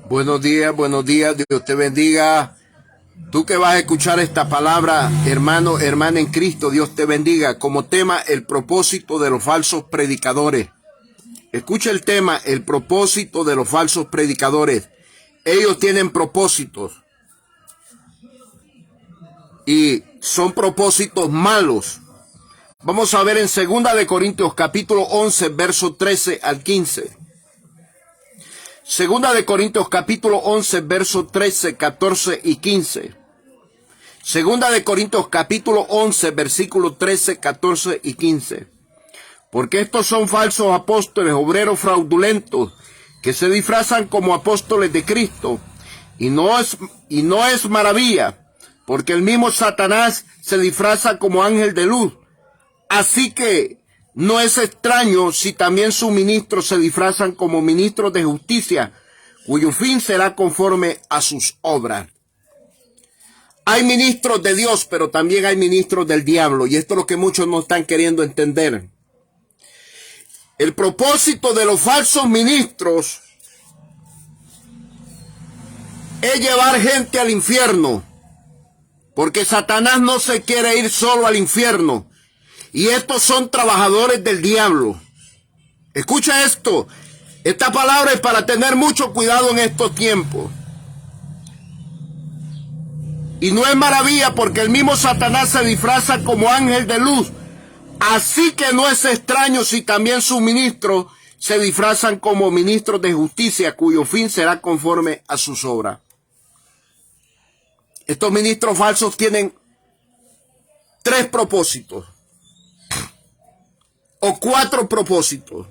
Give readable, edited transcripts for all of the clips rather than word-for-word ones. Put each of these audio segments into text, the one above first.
Buenos días, Dios te bendiga. Tú que vas a escuchar esta palabra, hermano, hermana en Cristo, Dios te bendiga. Como tema, el propósito de los falsos predicadores. Escucha el tema, el propósito de los falsos predicadores. Ellos tienen propósitos y son propósitos malos. Vamos a ver en 2 de Corintios capítulo 11, verso 13 al 15. 2 de Corintios capítulo 11, verso 13, 14 y 15. 2 de Corintios capítulo 11, versículo 13, 14 y 15. Porque estos son falsos apóstoles, obreros fraudulentos, que se disfrazan como apóstoles de Cristo. Y no es maravilla, porque el mismo Satanás se disfraza como ángel de luz. Así que no es extraño si también sus ministros se disfrazan como ministros de justicia, cuyo fin será conforme a sus obras. Hay ministros de Dios, pero también hay ministros del diablo, y esto es lo que muchos no están queriendo entender. El propósito de los falsos ministros es llevar gente al infierno, porque Satanás no se quiere ir solo al infierno. Y estos son trabajadores del diablo. Escucha esto. Esta palabra es para tener mucho cuidado en estos tiempos. Y no es maravilla porque el mismo Satanás se disfraza como ángel de luz. Así que no es extraño si también sus ministros se disfrazan como ministros de justicia, cuyo fin será conforme a sus obras. Estos ministros falsos tienen 3 propósitos. O 4 propósitos: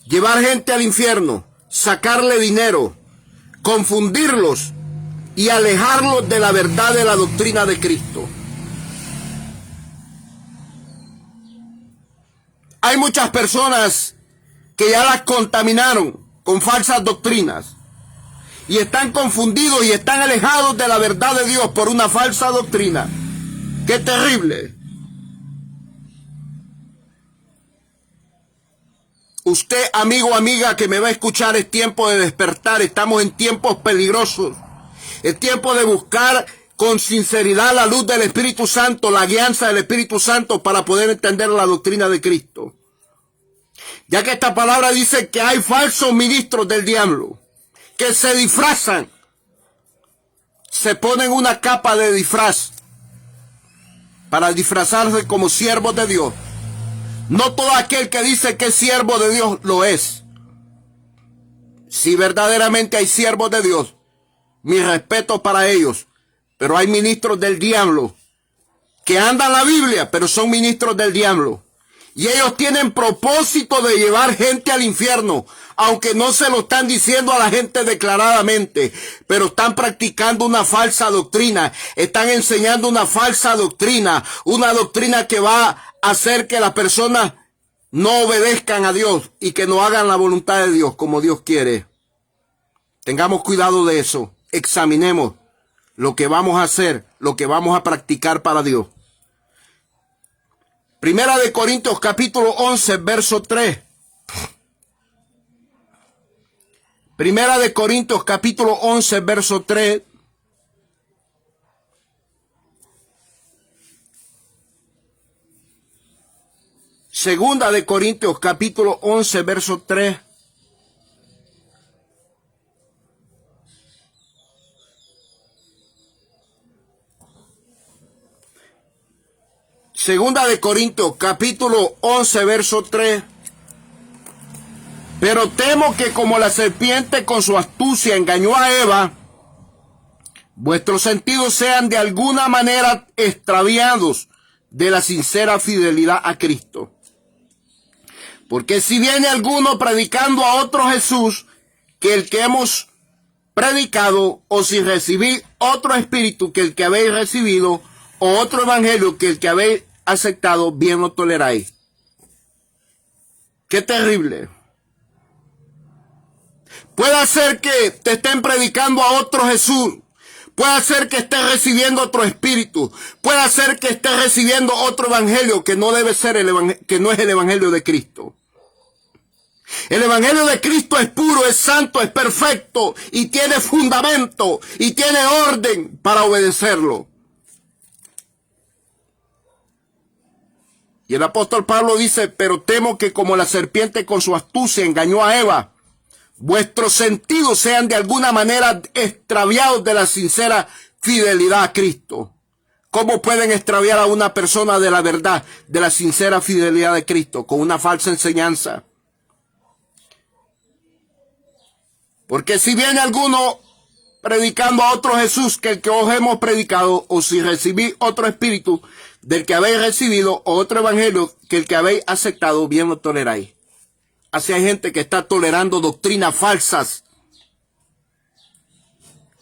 llevar gente al infierno, sacarle dinero, confundirlos y alejarlos de la verdad de la doctrina de Cristo. Hay muchas personas que ya las contaminaron con falsas doctrinas y están confundidos y están alejados de la verdad de Dios por una falsa doctrina. ¡Qué terrible! Usted, amigo, amiga, que me va a escuchar, es tiempo de despertar. Estamos en tiempos peligrosos. Es tiempo de buscar con sinceridad la luz del Espíritu Santo, la guianza del Espíritu Santo para poder entender la doctrina de Cristo. Ya que esta palabra dice que hay falsos ministros del diablo que se disfrazan, se ponen una capa de disfraz para disfrazarse como siervos de Dios. No todo aquel que dice que es siervo de Dios lo es. Si verdaderamente hay siervos de Dios, mi respeto para ellos. Pero hay ministros del diablo que andan la Biblia, pero son ministros del diablo. Y ellos tienen propósito de llevar gente al infierno, aunque no se lo están diciendo a la gente declaradamente, pero están practicando una falsa doctrina, están enseñando una falsa doctrina, una doctrina que va a hacer que las personas no obedezcan a Dios y que no hagan la voluntad de Dios como Dios quiere. Tengamos cuidado de eso, examinemos lo que vamos a hacer, lo que vamos a practicar para Dios. 1 de Corintios capítulo 11, verso 3. 1 de Corintios capítulo 11, verso 3. Segunda de Corintios capítulo 11, verso 3. Segunda de Corintios capítulo 11, verso 3. Pero temo que como la serpiente con su astucia engañó a Eva, vuestros sentidos sean de alguna manera extraviados de la sincera fidelidad a Cristo. Porque si viene alguno predicando a otro Jesús que el que hemos predicado, o si recibís otro espíritu que el que habéis recibido, o otro evangelio que el que habéis aceptado, bien lo toleráis. ¡Qué terrible! Puede ser que te estén predicando a otro Jesús. Puede ser que estés recibiendo otro espíritu. Puede ser que estés recibiendo otro evangelio que no debe ser que no es el evangelio de Cristo. El evangelio de Cristo es puro, es santo, es perfecto y tiene fundamento y tiene orden para obedecerlo. Y el apóstol Pablo dice, pero temo que como la serpiente con su astucia engañó a Eva, vuestros sentidos sean de alguna manera extraviados de la sincera fidelidad a Cristo. ¿Cómo pueden extraviar a una persona de la verdad, de la sincera fidelidad de Cristo? Con una falsa enseñanza. Porque si viene alguno predicando a otro Jesús que el que os hemos predicado, o si recibí otro espíritu del que habéis recibido, o otro evangelio que el que habéis aceptado, bien lo toleráis. Así hay gente que está tolerando doctrinas falsas.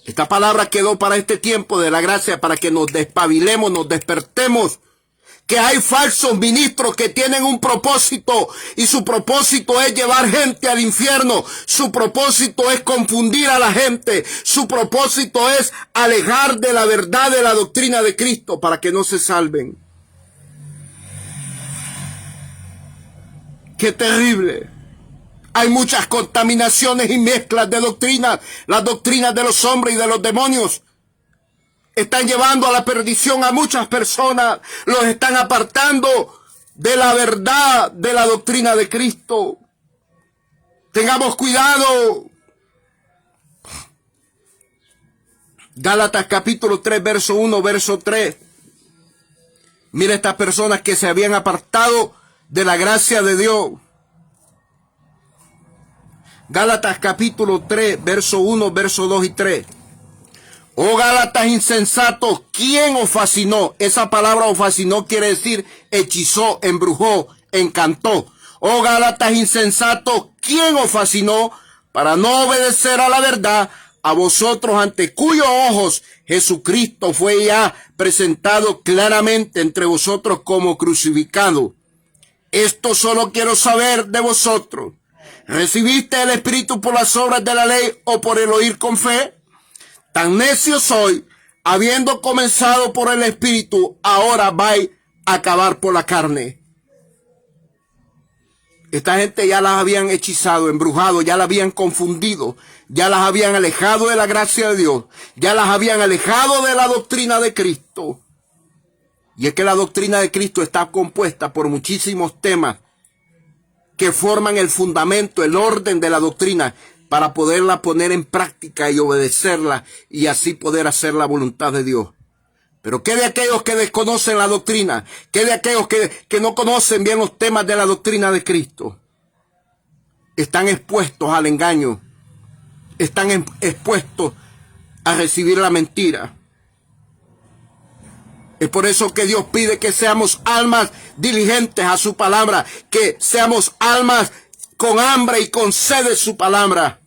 Esta palabra quedó para este tiempo de la gracia, para que nos despabilemos, nos despertemos. Que hay falsos ministros que tienen un propósito, y su propósito es llevar gente al infierno. Su propósito es confundir a la gente. Su propósito es alejar de la verdad de la doctrina de Cristo para que no se salven. ¡Qué terrible! Hay muchas contaminaciones y mezclas de doctrinas. Las doctrinas de los hombres y de los demonios están llevando a la perdición a muchas personas. Los están apartando de la verdad de la doctrina de Cristo. Tengamos cuidado. Gálatas capítulo 3, verso 1, verso 3. Mira estas personas que se habían apartado de la gracia de Dios. Gálatas capítulo 3, verso 1, verso 2 y 3. Oh Gálatas insensatos, ¿quién os fascinó? Esa palabra os fascinó quiere decir hechizó, embrujó, encantó. Oh Gálatas insensatos, ¿quién os fascinó para no obedecer a la verdad? A vosotros ante cuyos ojos Jesucristo fue ya presentado claramente entre vosotros como crucificado. Esto solo quiero saber de vosotros. ¿Recibiste el Espíritu por las obras de la ley o por el oír con fe? Tan necio soy, habiendo comenzado por el Espíritu, ahora vais a acabar por la carne. Esta gente ya las habían hechizado, embrujado, ya las habían confundido, ya las habían alejado de la gracia de Dios, ya las habían alejado de la doctrina de Cristo. Y es que la doctrina de Cristo está compuesta por muchísimos temas que forman el fundamento, el orden de la doctrina, para poderla poner en práctica y obedecerla, y así poder hacer la voluntad de Dios. Pero ¿qué de aquellos que desconocen la doctrina? ¿Qué de aquellos que no conocen bien los temas de la doctrina de Cristo? Están expuestos al engaño, están expuestos a recibir la mentira. Es por eso que Dios pide que seamos almas diligentes a su palabra, que seamos almas con hambre y con sed de su palabra.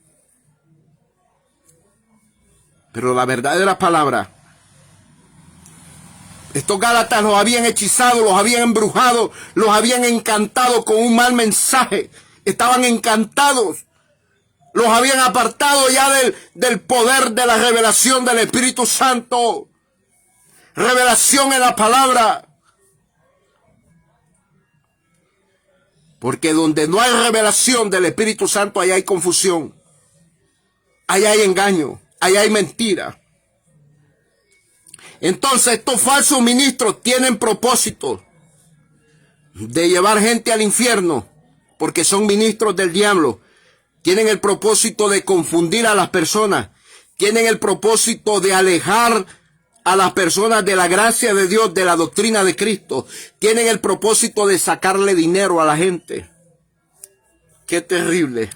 Pero la verdadera palabra, estos Gálatas los habían hechizado, los habían embrujado, los habían encantado con un mal mensaje. Estaban encantados. Los habían apartado ya del poder de la revelación del Espíritu Santo. Revelación en la palabra. Porque donde no hay revelación del Espíritu Santo, ahí hay confusión. Ahí hay engaño. Ahí hay mentira. Entonces estos falsos ministros tienen propósito de llevar gente al infierno, porque son ministros del diablo. Tienen el propósito de confundir a las personas. Tienen el propósito de alejar a las personas de la gracia de Dios, de la doctrina de Cristo. Tienen el propósito de sacarle dinero a la gente. ¡Qué terrible!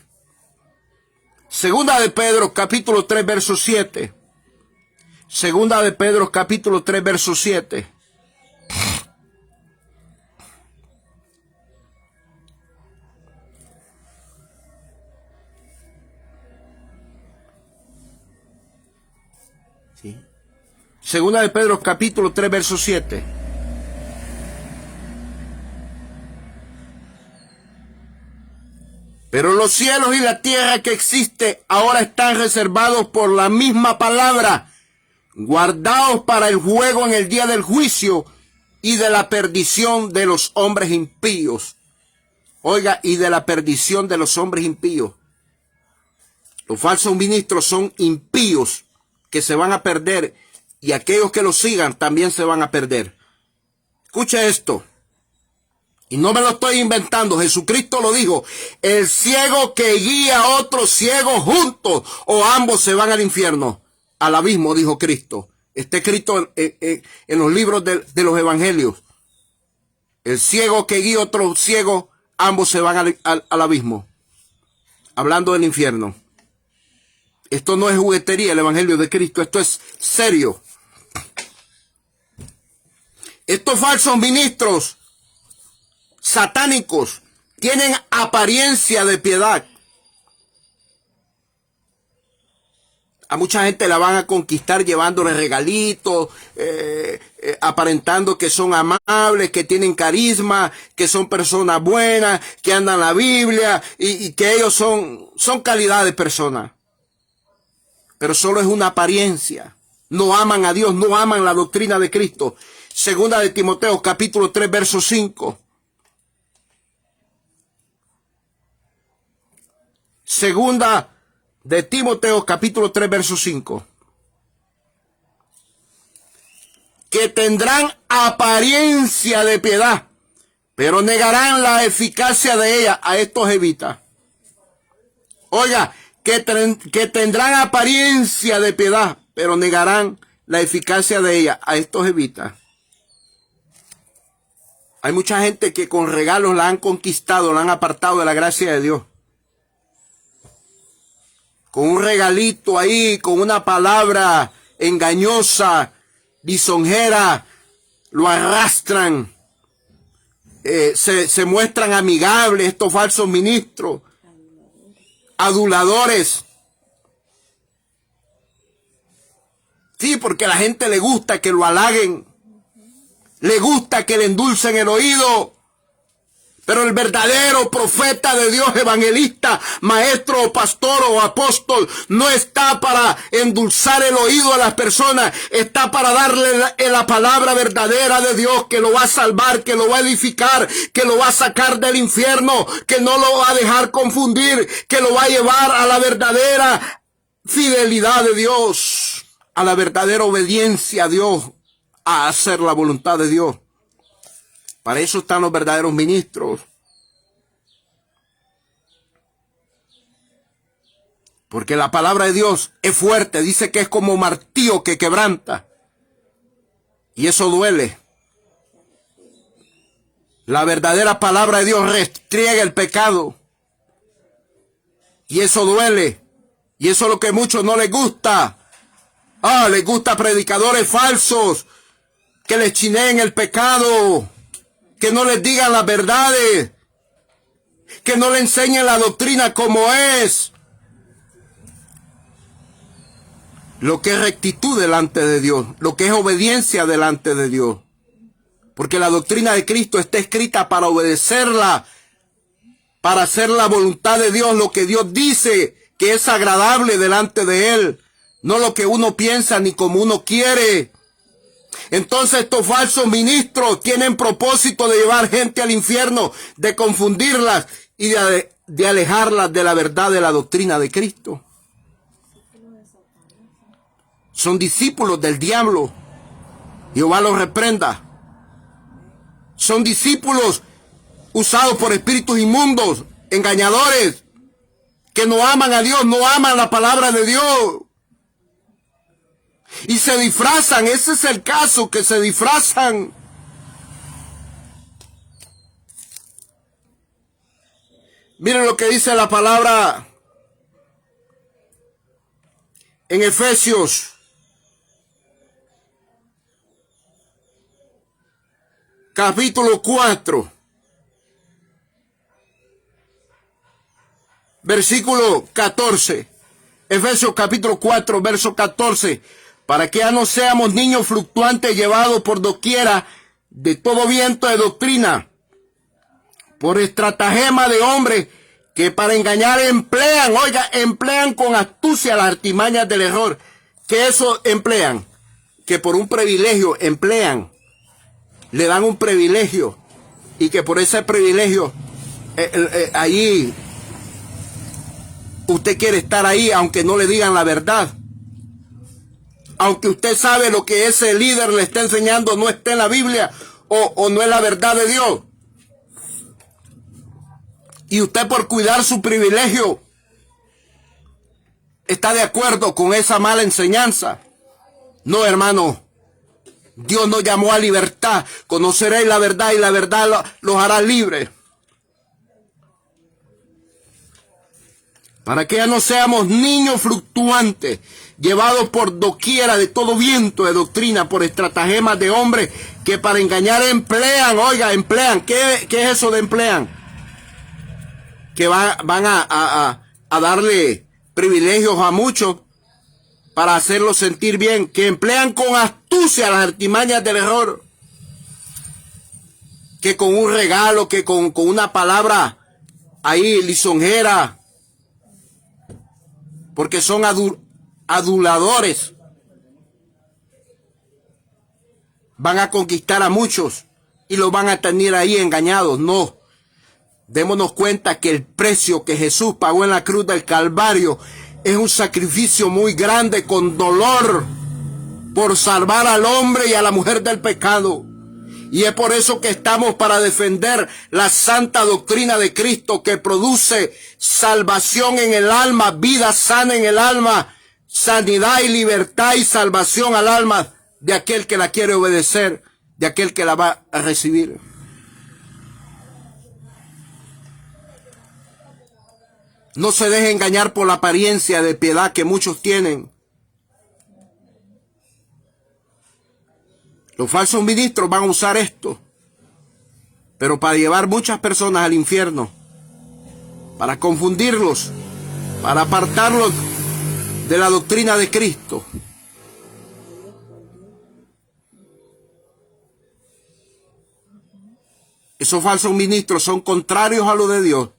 Segunda de Pedro, capítulo 3, verso 7. Segunda de Pedro, capítulo 3, verso 7. ¿Sí? Segunda de Pedro, capítulo 3, verso 7. Pero los cielos y la tierra que existe ahora están reservados por la misma palabra, guardados para el juego en el día del juicio y de la perdición de los hombres impíos. Oiga, y de la perdición de los hombres impíos. Los falsos ministros son impíos que se van a perder, y aquellos que los sigan también se van a perder. Escuche esto. Y no me lo estoy inventando, Jesucristo lo dijo: el ciego que guía a otro ciego juntos, o ambos se van al infierno, al abismo, dijo Cristo. Está escrito en los libros de los evangelios. El ciego que guía a otro ciego, ambos se van al abismo. Hablando del infierno. Esto no es juguetería, el evangelio de Cristo, esto es serio. Estos falsos ministros satánicos tienen apariencia de piedad. A mucha gente la van a conquistar llevándole regalitos, aparentando que son amables, que tienen carisma, que son personas buenas, que andan la Biblia y que ellos son calidad de personas. Pero solo es una apariencia. No aman a Dios, no aman la doctrina de Cristo. Segunda de Timoteo, capítulo 3, verso 5. Segunda de Timoteo, capítulo 3, verso 5. Que tendrán apariencia de piedad, pero negarán la eficacia de ella. A estos evita. Oiga, que tendrán apariencia de piedad, pero negarán la eficacia de ella. A estos evita. Hay mucha gente que con regalos la han conquistado, la han apartado de la gracia de Dios. Con un regalito ahí, con una palabra engañosa, lisonjera, lo arrastran. Se muestran amigables estos falsos ministros, aduladores. Sí, porque a la gente le gusta que lo halaguen, le gusta que le endulcen el oído. Pero el verdadero profeta de Dios, evangelista, maestro o pastor o apóstol, no está para endulzar el oído a las personas, está para darle la palabra verdadera de Dios, que lo va a salvar, que lo va a edificar, que lo va a sacar del infierno, que no lo va a dejar confundir, que lo va a llevar a la verdadera fidelidad de Dios, a la verdadera obediencia a Dios, a hacer la voluntad de Dios. Para eso están los verdaderos ministros. Porque la palabra de Dios es fuerte. Dice que es como martillo que quebranta. Y eso duele. La verdadera palabra de Dios restriega el pecado. Y eso duele. Y eso es lo que a muchos no les gusta. Les gusta predicadores falsos que les chineen el pecado, que no les digan las verdades, que no le enseñen la doctrina como es. Lo que es rectitud delante de Dios, lo que es obediencia delante de Dios. Porque la doctrina de Cristo está escrita para obedecerla, para hacer la voluntad de Dios, lo que Dios dice que es agradable delante de Él, no lo que uno piensa ni como uno quiere. Entonces estos falsos ministros tienen propósito de llevar gente al infierno, de confundirlas y de alejarlas de la verdad de la doctrina de Cristo. Son discípulos del diablo. Jehová los reprenda. Son discípulos usados por espíritus inmundos, engañadores, que no aman a Dios, no aman la palabra de Dios. Y se disfrazan, ese es el caso, que se disfrazan. Miren lo que dice la palabra en Efesios capítulo 4, versículo 14. Efesios capítulo 4, verso 14. Para que ya no seamos niños fluctuantes llevados por doquiera de todo viento de doctrina, por estratagema de hombres que para engañar emplean con astucia las artimañas del error. Que eso emplean, que por un privilegio emplean, le dan un privilegio, y que por ese privilegio allí, usted quiere estar ahí aunque no le digan la verdad. Aunque usted sabe lo que ese líder le está enseñando no está en la Biblia o no es la verdad de Dios. Y usted por cuidar su privilegio está de acuerdo con esa mala enseñanza. No, hermano. Dios nos llamó a libertad. Conoceréis la verdad y la verdad los hará libres. Para que ya no seamos niños fluctuantes, llevados por doquiera de todo viento de doctrina, por estratagemas de hombres que para engañar emplean. Oiga, emplean. ¿Qué es eso de emplean? Que van a darle privilegios a muchos para hacerlos sentir bien, que emplean con astucia las artimañas del error, que con un regalo, que con una palabra ahí lisonjera, porque son aduladores, van a conquistar a muchos y los van a tener ahí engañados. No, démonos cuenta que el precio que Jesús pagó en la cruz del Calvario es un sacrificio muy grande, con dolor, por salvar al hombre y a la mujer del pecado. Y es por eso que estamos para defender la santa doctrina de Cristo, que produce salvación en el alma, vida sana en el alma, sanidad y libertad y salvación al alma de aquel que la quiere obedecer, de aquel que la va a recibir. No se deje engañar por la apariencia de piedad que muchos tienen. Los falsos ministros van a usar esto, pero para llevar muchas personas al infierno, para confundirlos, para apartarlos de la doctrina de Cristo. Esos falsos ministros son contrarios a lo de Dios.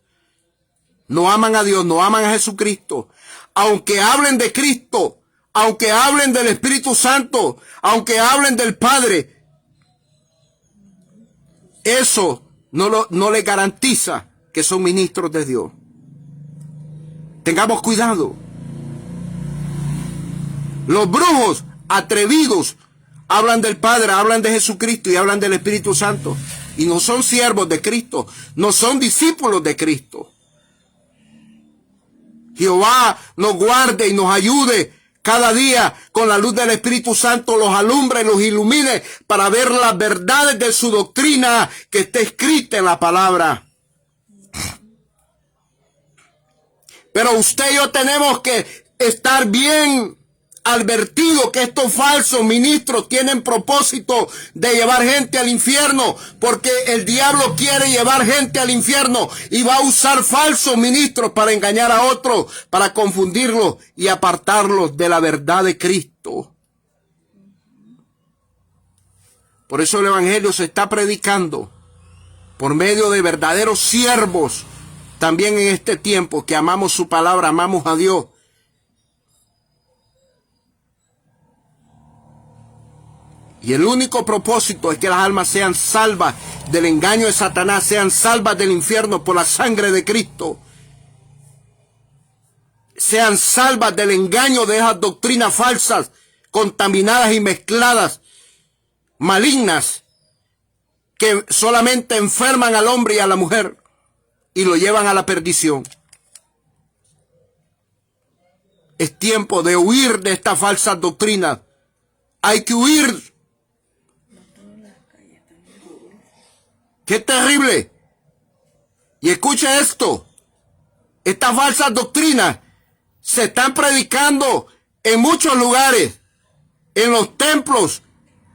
No aman a Dios, no aman a Jesucristo. Aunque hablen de Cristo, aunque hablen del Espíritu Santo, aunque hablen del Padre, eso no le garantiza que son ministros de Dios. Tengamos cuidado. Los brujos atrevidos hablan del Padre, hablan de Jesucristo y hablan del Espíritu Santo. Y no son siervos de Cristo, no son discípulos de Cristo. Jehová nos guarde y nos ayude cada día con la luz del Espíritu Santo, los alumbre, los ilumine para ver las verdades de su doctrina que está escrita en la palabra. Pero usted y yo tenemos que estar bien advertido que estos falsos ministros tienen propósito de llevar gente al infierno, porque el diablo quiere llevar gente al infierno y va a usar falsos ministros para engañar a otros, para confundirlos y apartarlos de la verdad de Cristo. Por eso el evangelio se está predicando por medio de verdaderos siervos también en este tiempo, que amamos su palabra, amamos a Dios. Y el único propósito es que las almas sean salvas del engaño de Satanás, sean salvas del infierno por la sangre de Cristo. Sean salvas del engaño de esas doctrinas falsas, contaminadas y mezcladas, malignas, que solamente enferman al hombre y a la mujer y lo llevan a la perdición. Es tiempo de huir de estas falsas doctrinas. Hay que huir. ¡Qué terrible! Y escuche esto. Estas falsas doctrinas se están predicando en muchos lugares, en los templos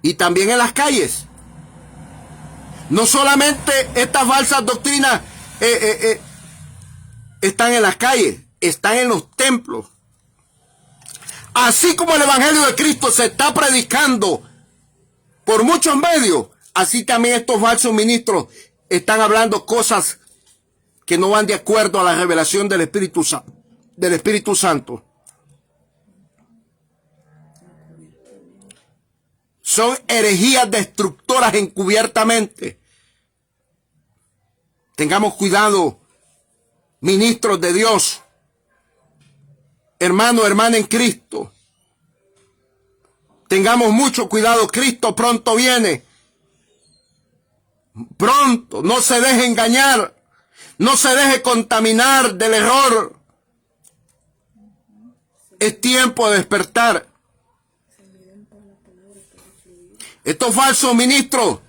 y también en las calles. No solamente estas falsas doctrinas están en las calles, están en los templos. Así como el Evangelio de Cristo se está predicando por muchos medios, así también estos falsos ministros están hablando cosas que no van de acuerdo a la revelación del Espíritu Santo. Son herejías destructoras encubiertamente. Tengamos cuidado ministros de Dios, hermano, hermana en Cristo, tengamos mucho cuidado. Cristo pronto viene. Pronto. No se deje engañar. No se deje contaminar del error. Es tiempo de despertar. Estos falsos ministros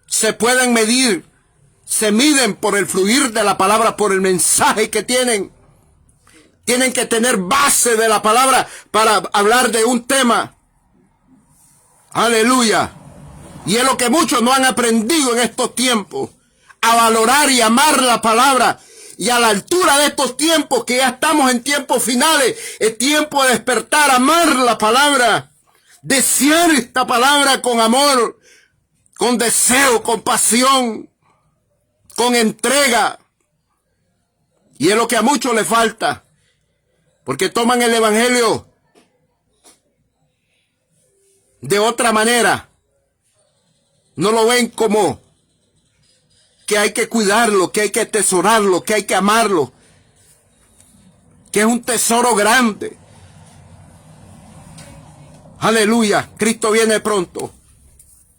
se pueden medir. Se miden por el fluir de la palabra, por el mensaje que tienen. Tienen que tener base de la palabra para hablar de un tema. Aleluya. Y es lo que muchos no han aprendido en estos tiempos. A valorar y amar la palabra. Y a la altura de estos tiempos, que ya estamos en tiempos finales, es tiempo de despertar, amar la palabra. Desear esta palabra con amor, con deseo, con pasión, con entrega. Y es lo que a muchos les falta. Porque toman el evangelio de otra manera. No lo ven como que hay que cuidarlo, que hay que atesorarlo, que hay que amarlo, que es un tesoro grande. Aleluya, Cristo viene pronto,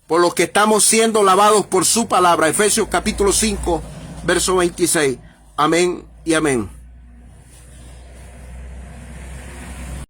por lo que estamos siendo lavados por su palabra. Efesios capítulo 5, verso 26. Amén y amén.